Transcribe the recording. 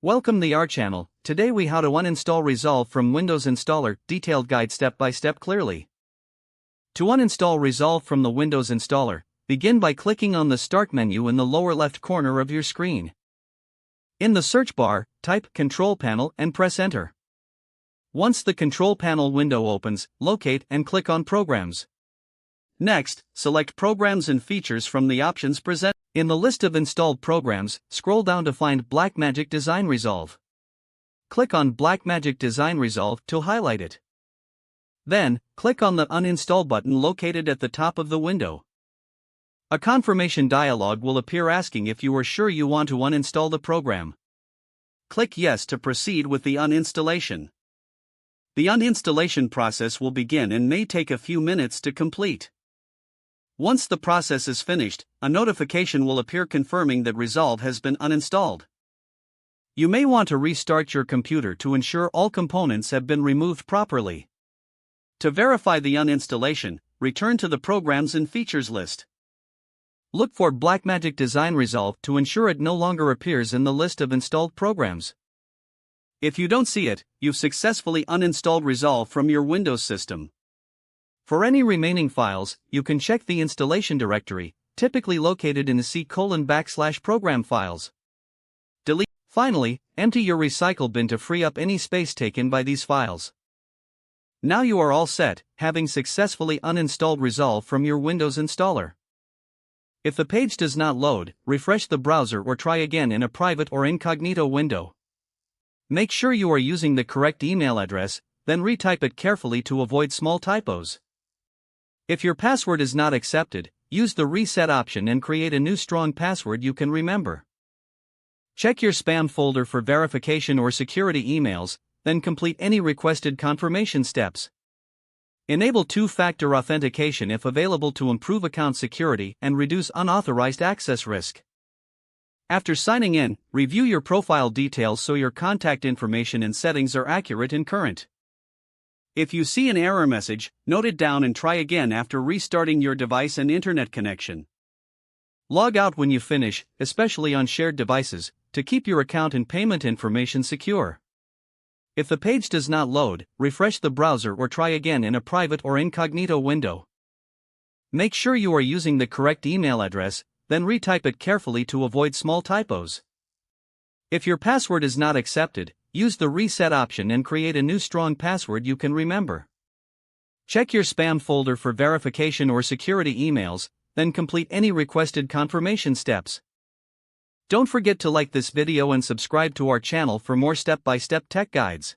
Welcome to our channel. Today we how to uninstall Resolve from Windows Installer, detailed guide step by step clearly. To uninstall Resolve from the Windows Installer, begin by clicking on the Start menu in the lower left corner of your screen. In the search bar, type Control Panel and press Enter. Once the Control Panel window opens, locate and click on Programs. Next, select Programs and Features from the options presented. In the list of installed programs, scroll down to find Blackmagic Design Resolve. Click on Blackmagic Design Resolve to highlight it. Then, click on the Uninstall button located at the top of the window. A confirmation dialog will appear asking if you are sure you want to uninstall the program. Click Yes to proceed with the uninstallation. The uninstallation process will begin and may take a few minutes to complete. Once the process is finished, a notification will appear confirming that Resolve has been uninstalled. You may want to restart your computer to ensure all components have been removed properly. To verify the uninstallation, return to the Programs and Features list. Look for Blackmagic Design Resolve to ensure it no longer appears in the list of installed programs. If you don't see it, you've successfully uninstalled Resolve from your Windows system. For any remaining files, you can check the installation directory, typically located in the C:\program files. Delete. Finally, empty your recycle bin to free up any space taken by these files. Now you are all set, having successfully uninstalled Resolve from your Windows installer. If the page does not load, refresh the browser or try again in a private or incognito window. Make sure you are using the correct email address, then retype it carefully to avoid small typos. If your password is not accepted, use the reset option and create a new strong password you can remember. Check your spam folder for verification or security emails, then complete any requested confirmation steps. Enable two-factor authentication if available to improve account security and reduce unauthorized access risk. After signing in, review your profile details so your contact information and settings are accurate and current. If you see an error message, note it down and try again after restarting your device and internet connection. Log out when you finish, especially on shared devices, to keep your account and payment information secure. If the page does not load, refresh the browser or try again in a private or incognito window. Make sure you are using the correct email address, then retype it carefully to avoid small typos. If your password is not accepted, use the reset option and create a new strong password you can remember. Check your spam folder for verification or security emails, then complete any requested confirmation steps. Don't forget to like this video and subscribe to our channel for more step-by-step tech guides.